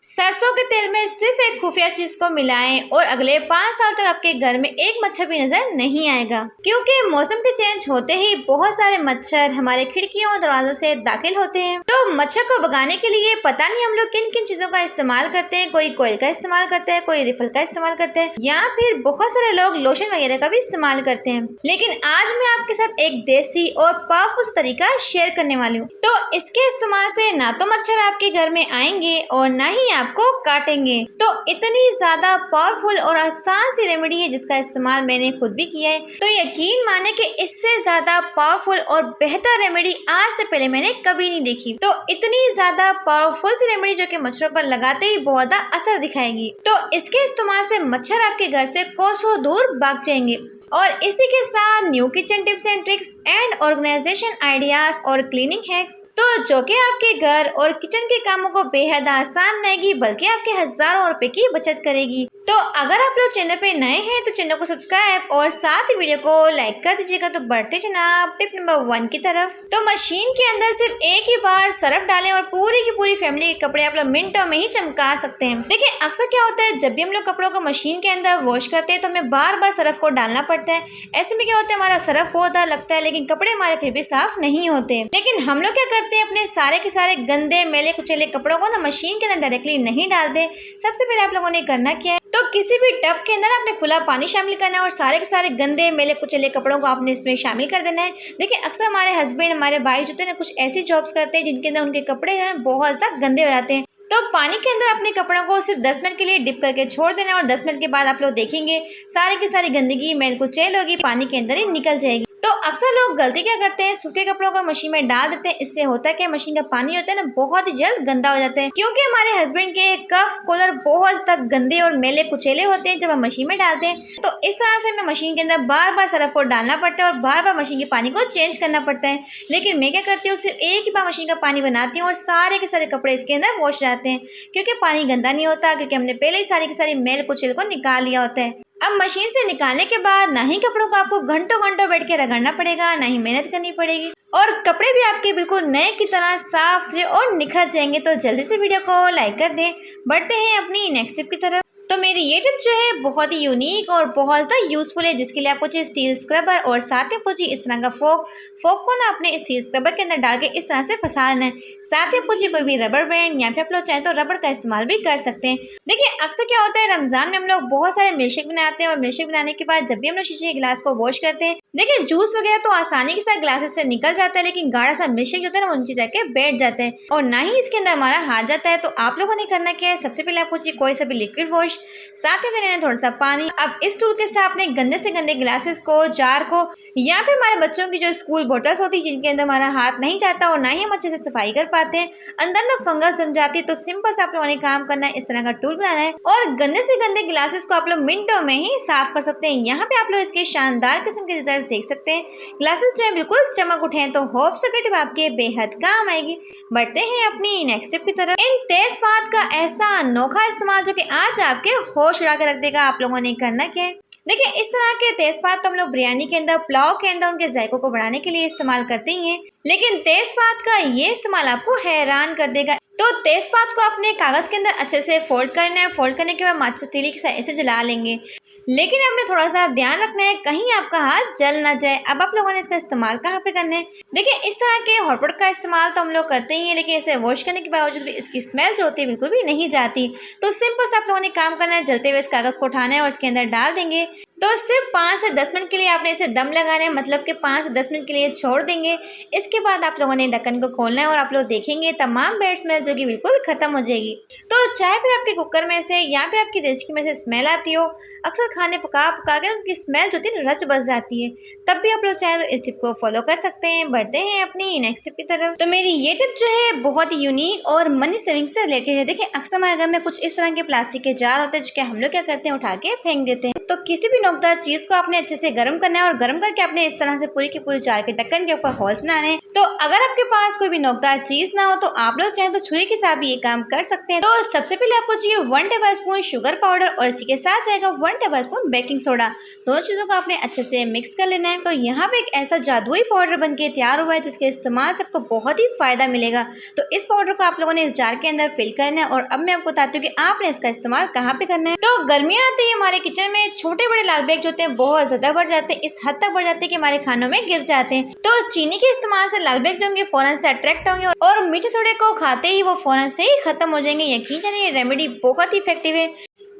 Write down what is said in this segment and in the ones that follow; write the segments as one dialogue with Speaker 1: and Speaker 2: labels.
Speaker 1: सरसों के तेल में सिर्फ एक खुफिया चीज को मिलाएं और अगले 5 साल तक आपके घर में एक मच्छर भी नजर नहीं आएगा, क्योंकि मौसम के चेंज होते ही बहुत सारे मच्छर हमारे खिड़कियों और दरवाजों से दाखिल होते हैं। तो मच्छर को भगाने के लिए पता नहीं हम लोग किन किन चीजों का इस्तेमाल करते हैं। कोई कोयल का इस्तेमाल करता है, कोई रिफल का इस्तेमाल करते हैं, या फिर बहुत सारे लोग लोशन वगैरह का भी इस्तेमाल करते हैं। लेकिन आज मैं आपके साथ एक देसी और पावरफुल तरीका शेयर करने वाली हूँ। तो इसके इस्तेमाल से ना तो मच्छर आपके घर में आएंगे और ना ही आपको काटेंगे। तो इतनी ज्यादा पावरफुल और आसान सी रेमेडी है जिसका इस्तेमाल मैंने खुद भी किया है। तो यकीन माने कि इससे ज्यादा पावरफुल और बेहतर रेमेडी आज से पहले मैंने कभी नहीं देखी। तो इतनी ज्यादा पावरफुल सी रेमेडी जो कि मच्छरों पर लगाते ही बहुत ज्यादा असर दिखाएगी। तो इसके इस्तेमाल से मच्छर आपके घर से कोसों दूर भाग जाएंगे। और इसी के साथ new kitchen tips and tricks and organization ideas और क्लीनिंग हैक्स, तो जो कि आपके घर और किचन के कामों को बेहद आसान बनाएगी, बल्कि आपके हजारों रुपए की बचत करेगी। तो अगर आप लोग चैनल पे नए हैं तो चैनल को सब्सक्राइब और साथ ही वीडियो को लाइक कर दीजिएगा। तो बढ़ते जनाब टिप नंबर 1 की तरफ। तो मशीन के अंदर सिर्फ एक ही बार सर्फ डालें और पूरी की पूरी फैमिली के कपड़े आप लोग मिनटों में ही चमका सकते हैं। देखिए अक्सर क्या होता है, जब भी हम लोग कपड़ों को मशीन के अंदर वॉश करते हैं तो हमें बार बार सर्फ को डालना पड़ता है। ऐसे में क्या होता है, हमारा सर्फ बहुत लगता है लेकिन कपड़े हमारे फिर भी साफ नहीं होते। लेकिन हम लोग क्या करते हैं, अपने सारे के सारे गंदे मेले कुचेले कपड़ों को ना मशीन के अंदर डायरेक्टली नहीं डालते। सबसे पहले आप लोगों ने करना क्या है, तो किसी भी टब के अंदर आपने खुला पानी शामिल करना है और सारे के सारे गंदे मेले कुचले कपड़ों को आपने इसमें शामिल कर देना है। देखिए अक्सर हमारे हस्बैंड हमारे भाई जो है ना कुछ ऐसी जॉब्स करते हैं जिनके अंदर उनके कपड़े जो है बहुत ज्यादा गंदे हो जाते हैं। तो पानी के अंदर अपने कपड़ों को सिर्फ 10 मिनट के लिए डिप करके छोड़ देना और 10 मिनट के बाद आप लोग देखेंगे सारी की सारी गंदगी मेल कुचैल होगी, पानी के अंदर ही निकल जाएगी। तो अक्सर लोग गलती क्या करते हैं, सूखे कपड़ों को मशीन में डाल देते हैं। इससे होता है कि मशीन का पानी होता है ना बहुत ही जल्द गंदा हो जाता है, क्योंकि हमारे हस्बैंड के कफ कॉलर बहुत तक गंदे और मेले कुचेले होते हैं जब हम मशीन में डालते हैं। तो इस तरह से हमें मशीन के अंदर बार बार सर्फ को डालना पड़ता है और बार बार मशीन के पानी को चेंज करना पड़ता है। लेकिन मैं क्या करती हूँ, सिर्फ एक ही बार मशीन का पानी बनाती हूँ और सारे के सारे कपड़े इसके अंदर वॉश जाते हैं, क्योंकि पानी गंदा नहीं होता, क्योंकि हमने पहले ही सारी की सारी मेल कुचेल को निकाल लिया होता है। अब मशीन से निकालने के बाद ना ही कपड़ों को आपको घंटों घंटों बैठ के रगड़ना पड़ेगा, ना ही मेहनत करनी पड़ेगी और कपड़े भी आपके बिल्कुल नए की तरह साफ सुथरे और निखर जाएंगे। तो जल्दी से वीडियो को लाइक कर दें। बढ़ते हैं अपनी नेक्स्ट टिप की तरफ। तो मेरी ये टिप जो है बहुत ही यूनिक और बहुत ज़्यादा यूजफुल है, जिसके लिए आपको चाहिए स्टील स्क्रबर और साथ ही आपको चाहिए इस तरह का फोक को ना अपने स्टील स्क्रबर के अंदर डाल के इस तरह से फंसा लेना है। साथ ही आपको चाहिए कोई भी रबर बैंड या फिर आप लोग चाहें तो रबड़ का इस्तेमाल भी कर सकते हैं। देखिए अक्सर क्या होता है, रमजान में हम लोग बहुत सारे मिल्कशेक बनाते हैं और मिल्कशेक बनाने के बाद जब भी हम लोग शीशे के गिलास को वॉश करते हैं, देखिए जूस वगैरह तो आसानी के साथ ग्लासेस से निकल जाता है, लेकिन गाढ़ा सा मिल्कशेक जो होता है ना वो नीचे जाके बैठ जाते हैं और ना ही इसके अंदर हमारा हाथ जाता है। तो आप लोगों ने करना क्या है, सबसे पहले आपको चाहिए कोई सा भी लिक्विड वॉश, साथ ही लेना थोड़ा सा पानी। अब इस टूल के साथ अपने गंदे से गंदे ग्लासेस को, जार को या फिर हमारे बच्चों की जो स्कूल बोटल्स होती है जिनके अंदर हमारा हाथ नहीं जाता और ना ही हम अच्छे से सफाई कर पाते हैं, अंदर ना फंगस जम जाती है, तो सिंपल से आप लोगों ने काम करना है, इस तरह का टूल बनाना है और गंदे से गंदे ग्लासेस को आप लोग मिनटों में ही साफ कर सकते हैं। यहाँ पे आप लोग इसके शानदार किस्म के रिजल्ट देख सकते हैं। ग्लासेस जो है बिल्कुल चमक उठे हैं। तो होप सो कि टिप आपके बेहद काम आएगी। बढ़ते हैं अपनी नेक्स्ट टिप की तरफ। इन तेजपात का ऐसा अनोखा इस्तेमाल जो कि आज आपके होश उड़ा के रख देगा। आप लोगों ने करना क्या है, देखिए इस तरह के तेजपात तो हम लोग बिरयानी के अंदर, पुलाव के अंदर उनके जायकों को बढ़ाने के लिए इस्तेमाल करते ही हैं, लेकिन तेजपात का ये इस्तेमाल आपको हैरान कर देगा। तो तेजपात को अपने कागज के अंदर अच्छे से फोल्ड करना है। फोल्ड करने के बाद माचिस तीली के साथ ऐसे जला लेंगे, लेकिन आपने थोड़ा सा ध्यान रखना है कहीं आपका हाथ जल ना जाए। अब आप लोगों ने इसका इस्तेमाल कहाँ पे करना है, देखिए इस तरह के हॉटपॉट का इस्तेमाल तो हम लोग करते ही हैं, लेकिन इसे वॉश करने के बावजूद भी इसकी स्मेल जो होती है बिल्कुल भी नहीं जाती। तो सिंपल से आप लोगों ने काम करना है, जलते हुए इस कागज को उठाना है और इसके अंदर डाल देंगे। तो सिर्फ 5 से 10 मिनट के लिए आपने इसे दम लगाना है, मतलब कि 5 से 10 मिनट के लिए छोड़ देंगे। इसके बाद आप लोगों ने ढक्कन को खोलना है और आप लोग देखेंगे तमाम बैड स्मेल जो कि बिल्कुल खत्म हो जाएगी। तो चाहे फिर आपके कुकर में से या फिर आपकी देचकी में से स्मेल आती हो, अक्सर खाने पका कर उसकी स्मेल जो होती है रच बस जाती है, तब भी आप लोग चाहे तो इस टिप को फॉलो कर सकते हैं। बढ़ते हैं अपनी नेक्स्ट टिप की तरफ। तो मेरी ये टिप जो है बहुत ही यूनिक और मनी सेविंग से रिलेटेड है। देखिए अक्सर हमारे घर में कुछ इस तरह के प्लास्टिक के जार होते हैं जो कि हम लोग क्या करते हैं, उठा के फेंक देते हैं। तो किसी भी नोकदार चीज को आपने अच्छे से गर्म करना है और गर्म करके आपने इस तरह से पूरी की पूरी जार के ढक्कन के ऊपर होल्स बनाने हैं। तो अगर आपके पास कोई भी नोकदार चीज ना हो तो आप लोग चाहें तो छुरी के साथ भी ये काम कर सकते हैं। तो सबसे पहले आपको चाहिए 1 टेबलस्पून शुगर पाउडर और इसी के साथ जाएगा 1 टेबलस्पून बेकिंग सोडा। दोनों चीजों को आपने अच्छे से मिक्स कर लेना है। तो यहाँ पे एक ऐसा जादुई पाउडर बनके तैयार हुआ है जिसके इस्तेमाल से आपको बहुत ही फायदा मिलेगा। तो इस पाउडर को आप लोगों ने इस जार के अंदर फिल करना है और अब मैं आपको बताती हूँ कि आपने इसका इस्तेमाल कहाँ पे करना है। तो गर्मियाँ आते ही हमारे किचन में छोटे बड़े लाल बैग जो होते हैं बहुत ज्यादा बढ़ जाते हैं, इस हद तक बढ़ जाते हैं कि हमारे खानों में गिर जाते हैं। तो चीनी के इस्तेमाल से लाल बैग जो होंगे फौरन से अट्रैक्ट होंगे और मीठे सोडे को खाते ही वो फौरन से ही खत्म हो जाएंगे। यकीन जानिए ये रेमेडी बहुत ही इफेक्टिव है।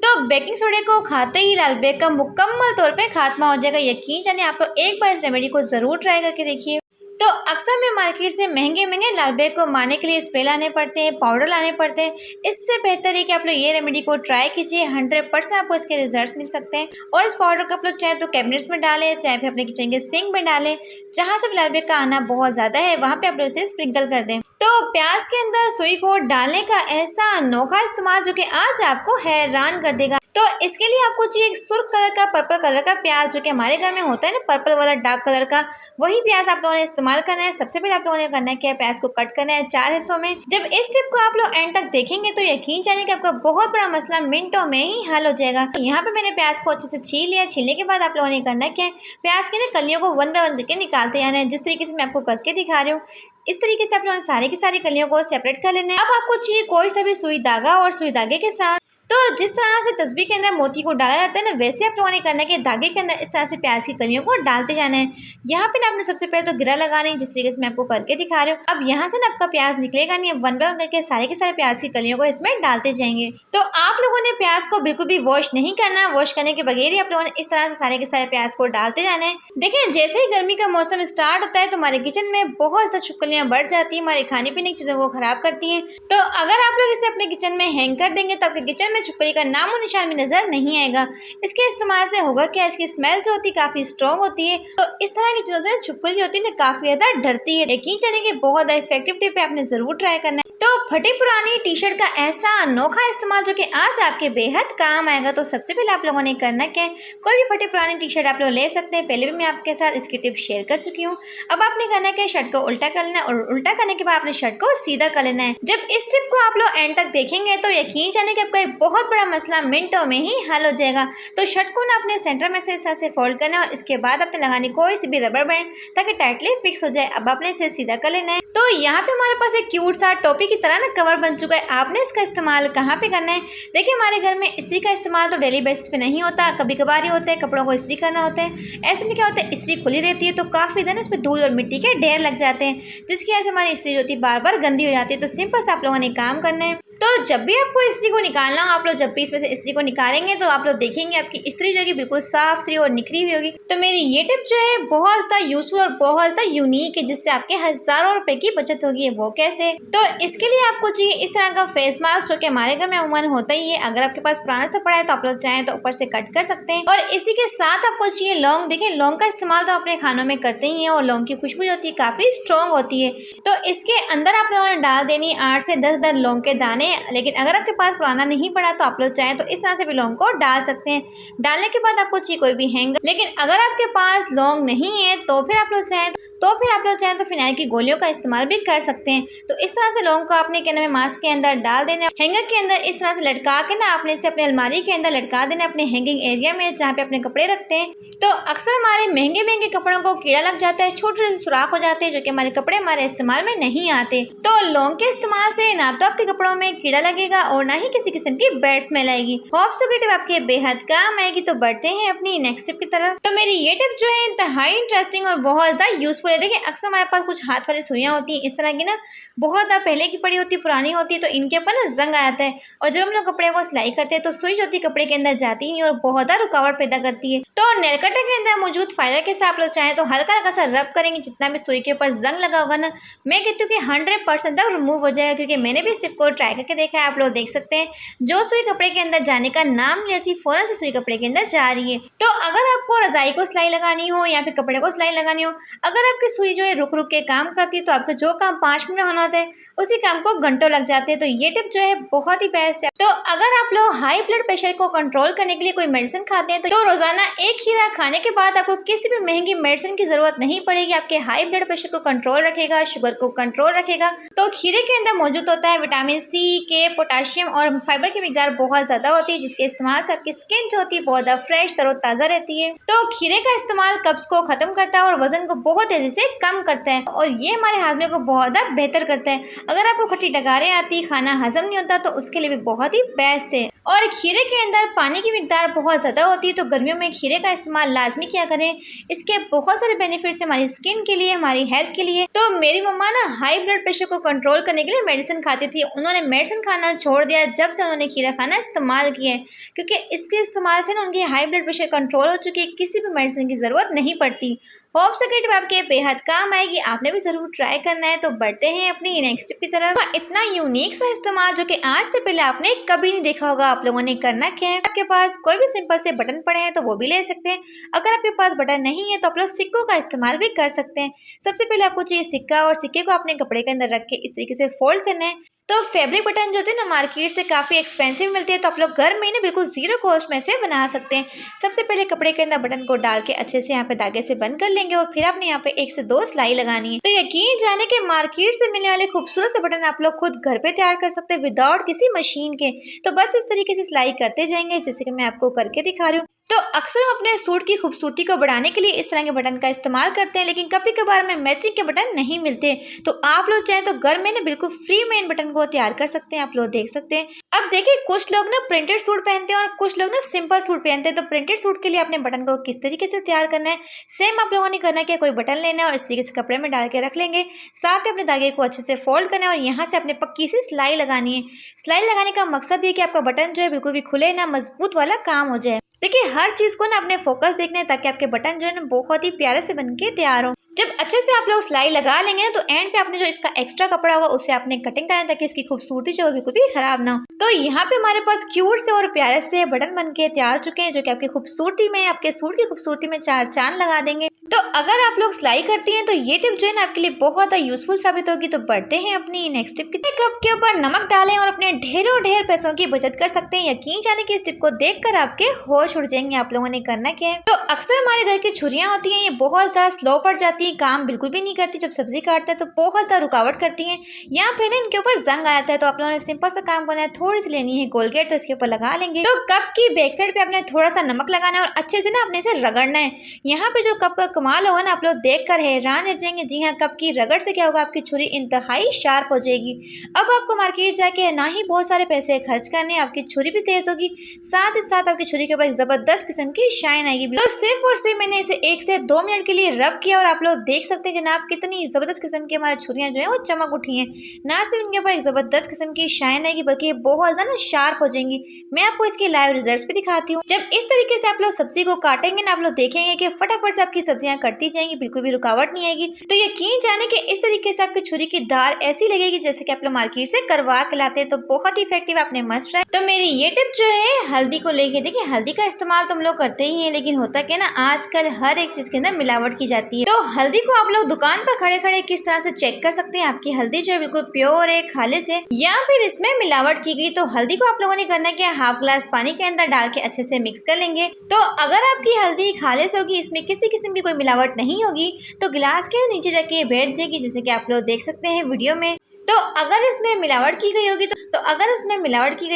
Speaker 1: तो बेकिंग सोडे को खाते ही लाल बैग का मुकम्मल तौर पे खात्मा हो जाएगा। यकीन जानिए आप लोग एक बार इस रेमेडी को जरूर ट्राई करके देखिए। तो अक्सर में मार्केट से महंगे लाल बैग को मारने के लिए स्प्रे लाने पड़ते हैं, पाउडर लाने पड़ते हैं। इससे बेहतर है कि आप लोग ये रेमेडी को ट्राई कीजिए, 100% आपको इसके रिजल्ट्स मिल सकते हैं। और इस पाउडर को आप लोग चाहे तो कैबिनेट्स में डालें, चाहे फिर अपने किचन के सिंक में डालें, जहाँ से लाल बैग का आना बहुत ज्यादा है वहाँ पे आप लोग इसे स्प्रिंकल कर दें। तो प्याज के अंदर सुई को डालने का ऐसा अनोखा इस्तेमाल जो कि आज आपको हैरान कर देगा। तो इसके लिए आपको चाहिए एक सुर्ख कलर का पर्पल कलर का प्याज जो कि हमारे घर में होता है ना, पर्पल वाला डार्क कलर का, वही प्याज आप लोगों ने इस्तेमाल करना है। सबसे पहले आप लोगों ने करना है कि प्याज को कट करना है 4 हिस्सों में। जब इस टिप को आप लोग एंड तक देखेंगे तो यकीन जानिए कि आपका बहुत बड़ा मसला मिनटों में ही हल हो जाएगा। तो यहाँ पे मैंने प्याज को अच्छे से छील लिया। छीलने के बाद आप लोगों ने करना क्या है, प्याज की ना कलियों को 1 बाय 1 करके निकालते जाना है, जिस तरीके से मैं आपको करके दिखा रही हूँ। इस तरीके से आप लोगों ने सारे की सारी कलियों को सेपरेट कर लेना है। अब आपको चाहिए कोई सा भी सुई धागा और सुई धागे के साथ, तो जिस तरह से तस्बीह के अंदर मोती को डाला जाता है ना, वैसे आप लोगों ने करना है कि धागे के अंदर इस तरह से प्याज की कलियों को डालते जाना है। यहाँ पे ना आपने सबसे पहले तो गिरा लगाना है, जिस तरीके से मैं आपको करके दिखा रही हूँ। अब यहाँ से ना आपका प्याज निकलेगा नहीं, 1 बाय 1 करके सारे के सारे प्याज की कलियों को इसमें डालते जाएंगे। तो आप लोगों ने प्याज को बिल्कुल भी वॉश नहीं करना, वॉश करने के बगैर ही आप लोगों ने इस तरह से सारे के सारे प्याज को डालते जाना है। देखिए जैसे ही गर्मी का मौसम स्टार्ट होता है तो हमारे किचन में बहुत ज्यादा छिपकलियां बढ़ जाती है, हमारे खाने पीने की चीजों को खराब करती हैं। तो अगर आप लोग इसे अपने किचन में हैंग कर देंगे तो आपके किचन में छिपकली का नाम निशान भी नजर नहीं आएगा। इसके इस्तेमाल से होगा क्या, इसकी स्मेल जो होती है काफी स्ट्रॉन्ग होती है। तो इस तरह की चीजों से छिपकली जो होती है ना काफी ज्यादा डरती है। यकीन जानिए कि बहुत ज्यादा इफेक्टिव टिप है, आपने जरूर ट्राई करना है। तो फटी पुरानी टी शर्ट का ऐसा अनोखा इस्तेमाल जो कि आज आपके बेहद काम आएगा। तो सबसे पहले आप लोगों ने करना क्या है, कोई भी फटी पुरानी टी शर्ट आप लोग ले सकते हैं, पहले भी मैं आपके साथ इसकी टिप शेयर कर चुकी हूँ। अब आपने करना है शर्ट को उल्टा कर लेना है और उल्टा करने के बाद अपने शर्ट को सीधा कर लेना है। जब इस टिप को आप लोग एंड तक देखेंगे तो यकीन जानिए कि आपका एक बहुत बड़ा मसला मिनटों में ही हल हो जाएगा। तो शर्ट को ना अपने सेंटर में से इस तरह से फोल्ड करना है और इसके बाद आपने लगानी कोई सी भी रबर बैंड ताकि टाइटली फिक्स हो जाए। अब आपने इसे सीधा कर लेना है। तो यहाँ पे हमारे पास एक क्यूट सा टोपी की तरह ना कवर बन चुका है। आपने इसका इस्तेमाल कहाँ पे करना है, देखिए हमारे घर में इस्त्री का इस्तेमाल तो डेली बेसिस पे नहीं होता, कभी कभार ही होता है, कपड़ों को इस्त्री करना होता है। ऐसे में क्या होता है, इस्त्री खुली रहती है तो काफी दिन इस पर धूल और मिट्टी के ढेर लग जाते हैं, जिसकी वजह से हमारी इस्त्री जो होती है बार बार गंदी हो जाती है। तो सिंपल से आप लोगों ने काम करना है। तो जब भी आपको इस्त्री को निकालना हो, आप लोग जब भी इसमें से इस्त्री को निकालेंगे तो आप लोग देखेंगे आपकी इस्त्री जो है बिल्कुल साफ सुथरी और निखरी हुई होगी। तो मेरी ये टिप जो है बहुत ज़्यादा यूजफुल और बहुत ज़्यादा यूनिक है, जिससे आपके हज़ारों रुपए की बचत होगी। वो कैसे, तो इसके लिए आपको चाहिए इस तरह का फेस मास्क जो कि हमारे घर में अमूमन होता ही है। अगर आपके पास पुराना सा पड़ा है तो आप लोग चाहें तो ऊपर से कट कर सकते हैं। और इसी के साथ आपको चाहिए लौंग। देखिए लौंग का इस्तेमाल तो अपने खानों में करते ही हैं और लौंग की खुशबू जो होती है काफ़ी स्ट्रॉन्ग होती है। तो इसके अंदर आप लोगों ने डाल देनी 8 से 10 लौंग के दाने। लेकिन अगर आपके पास पुराना नहीं पड़ा तो आप लोग चाहें तो इस तरह से भी लौंग को डाल सकते हैं। डालने के बाद आपको चाहिए कोई भी हैंगर। लेकिन अगर आपके पास लौंग नहीं है तो फिर आप लोग चाहें तो फिनाइल की गोलियों का इस्तेमाल भी कर सकते हैं। तो इस तरह से लौंग को आपने क्या नाम है मास्क के अंदर डाल देना, हैंगर के अंदर इस तरह से लटका के ना आपने इसे अपने अलमारी के अंदर लटका देना, अपने हैंगिंग एरिया में जहाँ पे अपने कपड़े रखते हैं। तो अक्सर हमारे महंगे कपड़ों को कीड़ा लग जाता है, छोटे छोटे सुराख हो जाते हैं जो कि हमारे कपड़े हमारे इस्तेमाल में नहीं आते। तो लौंग के इस्तेमाल से ना तो आपके कपड़ों में कीड़ा लगेगा और ना ही किसी किस्म की बैड स्मेल आएगी। होप सो टिप आपके बेहद काम आएगी। तो बढ़ते हैं अपनी नेक्स्ट टिप की तरफ। तो मेरी ये टिप जो है इंतहाई इंटरेस्टिंग और बहुत ज्यादा यूजफुल है। देखिए अक्सर हमारे पास कुछ हाथ वाली सुइयां होती हैं इस तरह की ना, बहुत ज्यादा पहले की पड़ी होती है, पुरानी होती है, तो इनके ऊपर ना जंग आ जाता है और जब हम लोग कपड़े को सिलाई करते हैं तो सुई जो होती है कपड़े के अंदर जाती है और बहुत ज्यादा रुकावट पैदा करती है। तो नेल कटर के अंदर मौजूद फाइबर के साथ आप लोग चाहें तो हल्का हल्का सा रब करेंगे, जितना भी सुई के ऊपर जंग लगा होगा ना, मैं कहती हूँ कि 100% तक रिमूव हो जाएगा, क्योंकि मैंने भी इस टिप को ट्राई करके देखा है, आप लोग देख सकते हैं जो सुई कपड़े के अंदर जाने का नाम नहीं लेती फौरन से सुई कपड़े के अंदर जा रही है। तो अगर आपको रजाई को सिलाई लगानी हो या फिर कपड़े को सिलाई लगानी हो, अगर आपकी सुई जो है रुक रुक के काम करती है तो आपका जो काम 5 मिनट होना होता है उसी काम को घंटों लग जाते हैं। तो ये टिप जो है बहुत ही बेस्ट है। तो अगर आप लोग हाई ब्लड प्रेशर को कंट्रोल करने के लिए कोई मेडिसिन खाते हैं तो रोजाना एक खीरा खाने के बाद आपको किसी भी महंगी मेडिसिन की जरूरत नहीं पड़ेगी। आपके हाई ब्लड प्रेशर को कंट्रोल रखेगा, शुगर को कंट्रोल रखेगा। तो खीरे के अंदर मौजूद होता है विटामिन सी, के, पोटाशियम और फाइबर की मिकदार बहुत ज्यादा होती है, जिसके इस्तेमाल से आपकी स्किन जो होती है बहुत ज्यादा फ्रेश तरोताजा रहती है। तो खीरे का इस्तेमाल कब्ज को खत्म करता है और वजन को बहुत तेजी से कम करता है और ये हमारे हाजमे को बहुत ज्यादा बेहतर करता है। अगर आपको खट्टी डकारें आती, खाना हजम नहीं होता तो उसके लिए भी बहुत ही बेस्ट है। और खीरे के अंदर पानी की मिकदार बहुत ज़्यादा होती है, तो गर्मियों में खीरे का इस्तेमाल लाजमी किया करें। इसके बहुत सारे बेनिफिट्स हमारी स्किन के लिए, हमारी हेल्थ के लिए। तो मेरी मम्मा ना हाई ब्लड प्रेशर को कंट्रोल करने के लिए मेडिसिन खाती थी। उन्होंने मेडिसिन खाना छोड़ दिया जब से उन्होंने खीरा खाना इस्तेमाल किया है, क्योंकि इसके इस्तेमाल से ना उनकी हाई ब्लड प्रेशर कंट्रोल हो चुकी है, किसी भी मेडिसिन की ज़रूरत नहीं पड़ती। होप सो कि टिप आपके बेहद काम आएगी, आपने भी ज़रूर ट्राई करना है। तो बढ़ते हैं अपनी नेक्स्ट टिप की तरफ। इतना यूनिक सा इस्तेमाल जो कि आज से पहले आपने कभी नहीं देखा होगा। आप लोगों ने करना क्या है, आपके पास कोई भी सिंपल से बटन पड़े हैं तो वो भी ले सकते हैं। अगर आपके पास बटन नहीं है तो आप लोग सिक्कों का इस्तेमाल भी कर सकते हैं। सबसे पहले आपको चाहिए सिक्का और सिक्के को अपने कपड़े के अंदर रख के इस तरीके से फोल्ड करना है। तो फैब्रिक बटन जो होते हैं ना मार्केट से काफ़ी एक्सपेंसिव मिलते हैं, तो आप लोग घर में ही ना बिल्कुल जीरो कॉस्ट में से बना सकते हैं। सबसे पहले कपड़े के अंदर बटन को डाल के अच्छे से यहाँ पे धागे से बंद कर लेंगे और फिर आपने यहाँ पे 1 से 2 सिलाई लगानी है। तो यकीन जाने के मार्केट से मिलने वाले खूबसूरत से बटन आप लोग खुद घर पे तैयार कर सकते हैं विदाउट किसी मशीन के। तो बस इस तरीके से सिलाई करते जाएंगे जैसे कि मैं आपको करके दिखा रही हूँ। तो अक्सर हम अपने सूट की खूबसूरती को बढ़ाने के लिए इस तरह के बटन का इस्तेमाल करते हैं, लेकिन कभी कभार में मैचिंग के बटन नहीं मिलते। तो आप लोग चाहें तो घर में ना बिल्कुल फ्री में इन बटन को तैयार कर सकते हैं। आप लोग देख सकते हैं। अब देखिए कुछ लोग ना प्रिंटेड सूट पहनते हैं और कुछ लोग ना सिंपल सूट पहनते हैं। तो प्रिंटेड सूट के लिए अपने बटन को किस तरीके से तैयार करना है, सेम आप लोगों ने करना है। कोई बटन लेना है और इस तरीके से कपड़े में डाल के रख लेंगे, साथ ही अपने धागे को अच्छे से फोल्ड करना है और यहाँ से अपने पक्की सी सिलाई लगानी है। सिलाई लगाने का मकसद ये कि आपका बटन जो है बिल्कुल भी खुले ना, मजबूत वाला काम हो जाए। देखिए हर चीज को ना अपने फोकस देखना है ताकि आपके बटन जो है ना बहुत ही प्यारे से बनके तैयार हो। जब अच्छे से आप लोग सिलाई लगा लेंगे ना तो एंड पे आपने जो इसका एक्स्ट्रा कपड़ा होगा उससे आपने कटिंग करना है ताकि इसकी खूबसूरती जो बिल्कुल भी खराब ना हो। तो यहाँ पे हमारे पास क्यूट से और प्यारे से बटन बनके तैयार चुके हैं जो कि आपकी खूबसूरती में, आपके सूट की खूबसूरती में 4 चांद लगा देंगे। तो अगर आप लोग सिलाई करती हैं तो ये टिप जो है ना आपके लिए बहुत यूजफुल साबित होगी। तो बढ़ते हैं अपनी नेक्स्ट टिप की। कप के ऊपर नमक डालें और अपने ढेरों ढेर पैसों की बचत कर सकते हैं। यकीन जाने की इस टिप को देखकर आपके होश उड़ जाएंगे। आप लोगों ने करना क्या है, तो अक्सर हमारे घर की छुरियां होती हैं, ये बहुत ज्यादा स्लो पड़ जाती है, काम बिल्कुल भी नहीं करती। जब सब्जी काटते हैं तो बहुत ज्यादा रुकावट करती हैं, यहाँ पे ना इनके ऊपर जंग आ जाता है। तो आप लोगों ने सिंपल सा काम करना है, थोड़ी सी लेनी है कोलगेट, तो इसके ऊपर लगा लेंगे। तो कप की बैक साइड पे आपने थोड़ा सा नमक लगाना है और अच्छे से ना अपने से रगड़ना है। यहाँ पे जो कप का कमाल होगा ना आप लोग देख कर हैरान रह जाएंगे। जी हाँ, कप की रगड़ से क्या होगा, आपकी छुरी इंतहाई शार्प हो जाएगी। अब आपको मार्केट जाके ना ही बहुत सारे पैसे खर्च करने, आपकी छुरी भी तेज होगी, साथ ही साथ आपकी छुरी के ऊपर जबरदस्त किस्म की शाइन आएगी। तो सिर्फ और सिर्फ मैंने इसे 1 से 2 मिनट के लिए रब किया और आप लोग देख सकते हैं जनाब कितनी जबरदस्त किस्म की हमारी छुरियां जो है वो चमक उठी हैं। ना सिर्फ इनके ऊपर एक जबरदस्त किस्म की शाइन आएगी बल्कि बहुत ज्यादा शार्प हो जाएंगी। मैं आपको इसके लाइव रिजल्ट्स भी दिखाती हूँ। जब इस तरीके से आप लोग सब्जी को काटेंगे ना आप लोग देखेंगे कि फटाफट से आपकी सब्जियां कटती जाएंगी, बिल्कुल भी रुकावट नहीं आएगी। तो यकीन जाने कि इस तरीके से आपकी छुरी की धार ऐसी लगेगी जैसे कि आप लोग मार्केट से करवा के लाते हैं। तो बहुत ही इफेक्टिव, आपने मस्ट ट्राई। तो मेरी ये टिप जो है हल्दी को लेके, देखिए हल्दी का इस्तेमाल तुम लोग करते ही हैं, लेकिन होता क्या ना आजकल हर एक चीज के अंदर मिलावट की जाती है। तो हल्दी को आप लोग दुकान पर खड़े खड़े किस तरह से चेक कर सकते हैं आपकी हल्दी जो है बिल्कुल प्योर है, खालिस है या फिर इसमें मिलावट की गई। तो हल्दी को आप लोगों ने करना है कि हाफ ग्लास पानी के अंदर डाल के अच्छे से मिक्स कर लेंगे। तो अगर आपकी हल्दी खालिस होगी, इसमें किसी किस्म की कोई मिलावट नहीं होगी, तो गिलास के नीचे जाके बैठ जाएगी जैसे कि आप लोग देख सकते हैं वीडियो में। तो अगर इसमें मिलावट की गई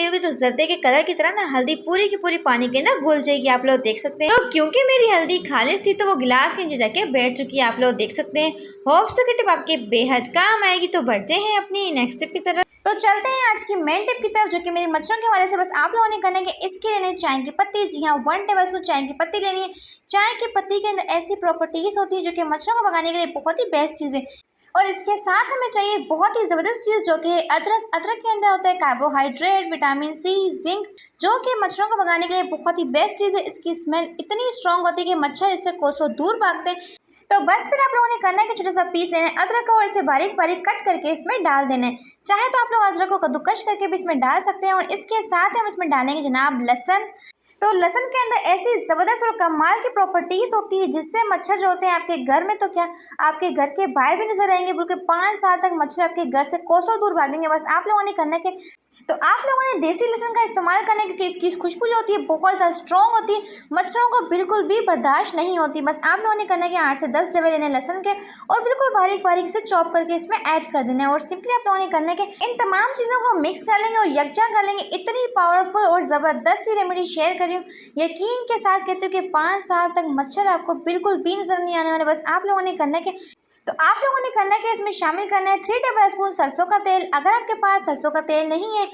Speaker 1: होगी तो जर्दे के कलर की तरह ना हल्दी पूरी की पूरी पानी के अंदर घुल जाएगी। आप लोग देख सकते हैं। तो क्योंकि मेरी हल्दी खालिस थी तो वो गिलास के नीचे जाके बैठ चुकी है। आप लोग देख सकते हैं। होप सो कि टिप आपके बेहद काम आएगी। तो बढ़ते हैं अपनी नेक्स्ट टिप की तरफ। तो चलते हैं आज की मेन टिप की तरफ जो कि मेरी मच्छरों के हवाले से बस आप लोगों ने करना है कि इसके लेने चाय की पत्ती। जी हाँ, 1 टेबलस्पून चाय की पत्ती लेनी है। चाय की पत्ती के अंदर ऐसी प्रॉपर्टीज होती है जो कि मच्छरों को भगाने के लिए बहुत ही बेस्ट चीज़ है। और इसके साथ हमें चाहिए बहुत ही ज़बरदस्त चीज़ जो कि अदरक। अदरक के अंदर होता है कार्बोहाइड्रेट, विटामिन सी, जिंक, जो कि मच्छरों को भगाने के लिए बहुत ही बेस्ट चीज़ है। इसकी स्मेल इतनी स्ट्रॉन्ग होती है कि मच्छर इससे कोसों दूर भागते हैं। तो बस फिर आप लोगों ने करना है कि छोटा सा पीस लेना है अदरक का और इसे बारीक बारीक कट करके इसमें डाल देना है। चाहे तो आप लोग अदरक को कद्दूकश करके भी इसमें डाल सकते हैं। और इसके साथ हम इसमें डालेंगे जनाब लहसुन। तो लहसुन के अंदर ऐसी ज़बरदस्त और कमाल की प्रॉपर्टीज़ होती है जिससे मच्छर जो होते हैं आपके घर में तो क्या आपके घर के बाहर भी नजर आएंगे। बल्कि 5 साल तक मच्छर आपके घर से कोसों दूर भागेंगे। बस आप लोगों ने करना है कि तो आप लोगों ने देसी लहसुन का इस्तेमाल करना है क्योंकि इसकी खुशबू जो होती है बहुत ज़्यादा स्ट्रॉन्ग होती है, मच्छरों को बिल्कुल भी बर्दाश्त नहीं होती। बस आप लोगों ने करना है कि 8 से 10 जवे लेने लहसुन के और बिल्कुल बारीक बारीक से चॉप करके इसमें ऐड कर देना है। और सिंपली आप लोगों ने करना है कि इन तमाम चीज़ों को मिक्स कर लेंगे और यकजा कर लेंगे। इतनी पावरफुल और ज़बरदस्त सी रेमेडी शेयर करी हूँ, यकीन के साथ कहती हूँ कि 5 साल तक मच्छर आपको बिल्कुल भी नजर नहीं आने वाले। बस आप लोगों ने करना है कि तो आप लोगों ने करना है कि इसमें शामिल करना है 3 टेबल स्पून सरसों का तेल। अगर आपके पास सरसों का तेल नहीं है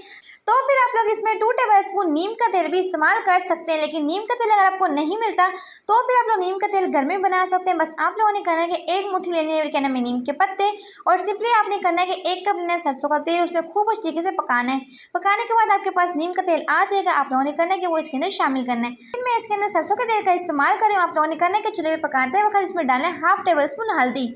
Speaker 1: तो फिर आप लोग इसमें 2 टेबल स्पून नीम का तेल भी इस्तेमाल कर सकते हैं। लेकिन नीम का तेल अगर आपको नहीं मिलता तो फिर आप लोग नीम का तेल घर में बना सकते हैं। बस आप लोगों ने करना है कि 1 मुट्ठी लेनी है क्या नाम है नीम के पत्ते और सिंपली आपने करना है कि 1 कप लेना है सरसों का तेल। उसमें खूब अच्छी तरीके से पकाना है। पकाने के बाद आपके पास नीम का तेल आ जाएगा। आप लोगों ने करना है कि वो इसके अंदर शामिल करना है। फिर मैं इसके अंदर सरसों के तेल का इस्तेमाल कर रही हूँ। आप लोगों ने करना है कि चूल्हे पर पकाते वक्त इसमें डालना है 1/2 टेबल स्पून हल्दी।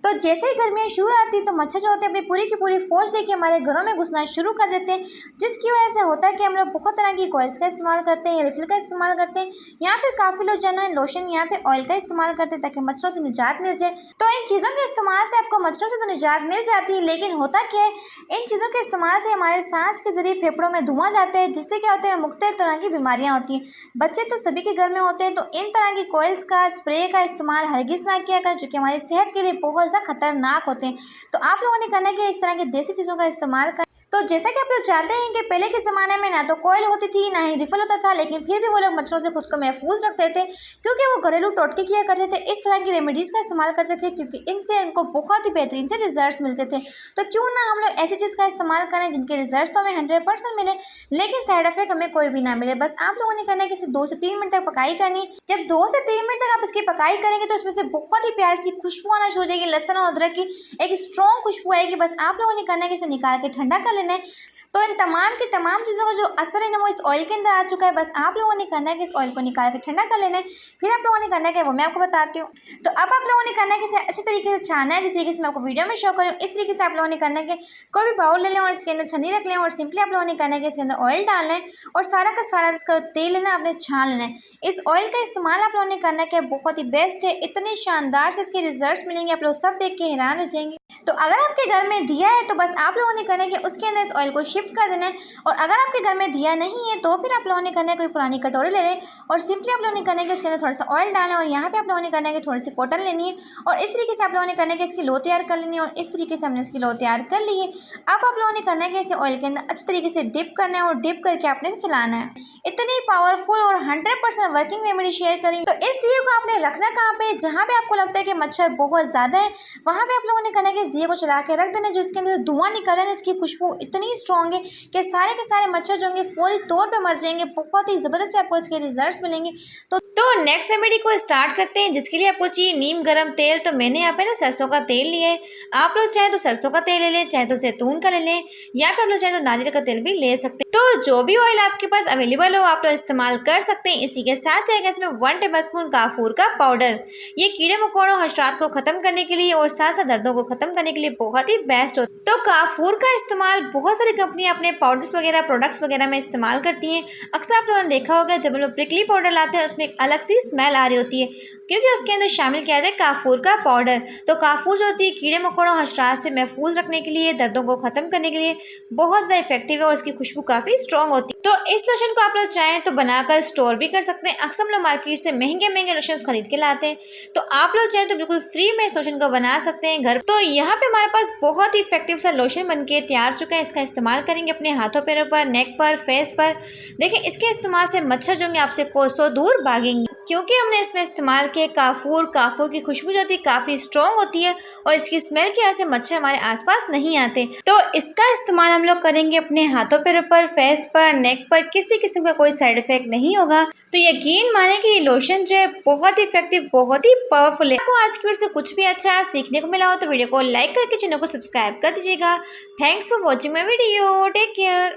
Speaker 1: तो जैसे ही गर्मियाँ शुरू आती है तो मच्छर जो होते हैं अपनी पूरी की पूरी फौज लेके हमारे घरों में घुसना शुरू कर देते हैं, जिसकी वजह से होता है कि हम लोग बहुत तरह की कॉइल्स का इस्तेमाल करते हैं, रिफिल का इस्तेमाल करते हैं या फिर काफ़ी लोग जो है लोशन या फिर ऑयल का इस्तेमाल करते हैं ताकि मच्छरों से निजात मिल जाए। तो इन चीज़ों के इस्तेमाल से आपको मच्छरों से तो निजात मिल जाती है, लेकिन होता क्या है इन चीज़ों के इस्तेमाल से हमारे सांस के जरिए फेफड़ों में धुआं जाता है, जिससे क्या होता है मुख्तलिफ तरह की बीमारियाँ होती हैं। बच्चे तो सभी के घर में होते हैं। तो इन तरह की कॉइल्स का स्प्रे का इस्तेमाल हरगिज़ ना किया करें, जो कि हमारी सेहत के लिए बहुत ज़्यादा खतरनाक होते हैं। तो आप लोगों ने करना है कि इस तरह की देसी चीज़ों का इस्तेमाल कर। तो जैसा कि आप लोग जानते हैं कि पहले के ज़माने में ना तो कोयल होती थी ना ही रिफिल होता था, लेकिन फिर भी वो लोग मच्छरों से खुद को महफूज रखते थे क्योंकि वो घरेलू टोटके किया करते थे। इस तरह की रेमेडीज़ का इस्तेमाल करते थे क्योंकि इनसे उनको बहुत ही बेहतरीन से रिजल्ट मिलते थे। तो क्यों ना हम लोग ऐसी चीज़ का इस्तेमाल करें जिनके रिजल्ट तो हमें 100% मिले लेकिन साइड इफेक्ट हमें कोई भी ना मिले। बस आप लोगों ने करना है कि इसे 2 से 3 मिनट तक पकाई करनी। जब 2 से 3 मिनट तक आप इसकी पकाई करेंगे तो इसमें से बहुत ही प्यारी सी खुशबू आना शुरू हो जाएगी। लहसुन और अदरक की एक स्ट्रॉन्ग खुशबू आएगी। बस आप लोगों ने करना है कि इसे निकाल के ठंडा कर लेना है। तो इन तमाम की तमाम चीज़ों का जो असर है ना वो इस ऑयल के अंदर आ चुका है। बस आप लोगों ने करना है कि इस ऑयल को निकाल के ठंडा कर लेना है। फिर आप लोगों ने करना है कि वो मैं आपको बताती हूँ। तो अब आप लोगों ने करना है कि इसे अच्छे तरीके से छाना है, जिस तरीके से मैं आपको वीडियो में शो करूँ। इस तरीके से आप लोगों ने करना है कि कोई भी बाउल ले लें और इसके अंदर छन्नी रख लें और सिंपली आप लोगों ने करना है कि इसके अंदर ऑयल डालना है और सारा का सारा जिसका तेल है ना आपने छान लेना है। इस ऑयल का इस्तेमाल आप लोगों ने करना है कि बहुत ही बेस्ट है। इतने शानदार से इसके रिजल्ट्स मिलेंगे, आप लोग सब देख के हैरान रह जाएंगे। तो अगर आपके घर में दिया है तो बस आप लोगों ने करना है कि उसके अंदर इस ऑयल को शिफ्ट कर देना है। और अगर आपके घर में दिया नहीं है तो फिर आप लोगों ने करना है कोई पुरानी कटोरी ले लें और सिंपली आप लोगों ने करना है कि उसके अंदर थोड़ा सा ऑयल डालें और यहाँ पे आप लोगों ने करना है कि थोड़ी सी कॉटन लेनी है और इस तरीके से आप लोगों ने करना है कि इसकी लो तैयार कर लेनी है। और इस तरीके से हमने इसकी लो तैयार कर ली है। अब आप लोगों ने करना है कि इसे ऑयल के अंदर अच्छी तरीके से डिप करना है और डिप करके आपने इसे चलाना है। इतनी पावरफुल और 100% वर्किंग रेमेडी शेयर करी। तो इस दिए को आपने रखना कहाँ पे, जहाँ पे आपको लगता है कि मच्छर बहुत ज़्यादा है वहाँ पे आप लोगों ने करना है कि इस दिए को चला के रख देना। जो इसके अंदर धुआं निकल रहा है इसकी खुशबू इतनी स्ट्रॉन्ग है कि सारे के सारे मच्छर जो होंगे फौरी तौर पे मर जाएंगे। बहुत ही ज़बरदस्त आपको इसके रिजल्ट्स मिलेंगे। तो नेक्स्ट रेमेडी को स्टार्ट करते हैं, जिसके लिए आपको चाहिए नीम गरम तेल। तो मैंने यहाँ पे ना सरसों का तेल लिया है। आप लोग चाहे तो सरसों का तेल ले लें, चाहे तो जैतून का ले लें या फिर आप लोग चाहे तो नारियल का तेल भी ले सकते हैं। तो जो भी ऑयल आपके पास अवेलेबल हो आप लोग इस्तेमाल कर सकते हैं। इसी के साथ जाएगा इसमें 1 टेबल स्पून काफूर का पाउडर। ये कीड़े मकोड़ों हशरात को खत्म करने के लिए और साथ साथ दर्दों को खत्म करने के लिए बहुत ही बेस्ट होता है। तो काफूर का इस्तेमाल बहुत सारी कंपनियां अपने पाउडर्स वगैरह प्रोडक्ट्स वगैरह में इस्तेमाल करती हैं। अक्सर आप लोगों ने देखा होगा जब हम लोग प्रिकली पाउडर लाते हैं उसमें एक अलग सी स्मेल आ रही होती है क्योंकि उसके अंदर शामिल किया जाता है काफूर का पाउडर। तो काफूर जो होती है कीड़े मकोड़ों हशरात से महफूज रखने के लिए, दर्दों को खत्म करने के लिए बहुत ज़्यादा इफेक्टिव है और इसकी खुशबू काफ़ी स्ट्रॉन्ग होती है। तो इस लोशन को आप लोग चाहें तो बनाकर स्टोर भी कर सकते हैं। अक्सर हम लोग मार्केट से महंगे महंगे लोशन खरीद के लाते हैं, तो आप लोग चाहें तो बिल्कुल फ्री में इस लोशन को बना सकते हैं घर। तो यहाँ पे हमारे पास बहुत ही इफेक्टिव सा लोशन बनके तैयार चुका है। इसका इस्तेमाल करेंगे अपने हाथों पैरों पर, नेक पर, फेस पर। देखिए इसके इस्तेमाल से मच्छर जो होंगे आपसे कोसों दूर भागेंगे क्योंकि हमने इसमें इस्तेमाल किया काफूर। काफूर की खुशबू जो होती है काफ़ी स्ट्रॉन्ग होती है और इसकी स्मेल की वजह से मच्छर हमारे आसपास नहीं आते। तो इसका इस्तेमाल हम लोग करेंगे अपने हाथों पैरों पर, फेस पर, नेक पर। किसी किस्म का कोई साइड इफेक्ट नहीं होगा। तो यकीन माने कि ये लोशन जो है बहुत ही इफेक्टिव, बहुत ही पावरफुल है। आपको आज की वीडियो से कुछ भी अच्छा सीखने को मिला हो तो वीडियो को लाइक करके चैनल को सब्सक्राइब कर दीजिएगा। Thanks for watching my video. Take care.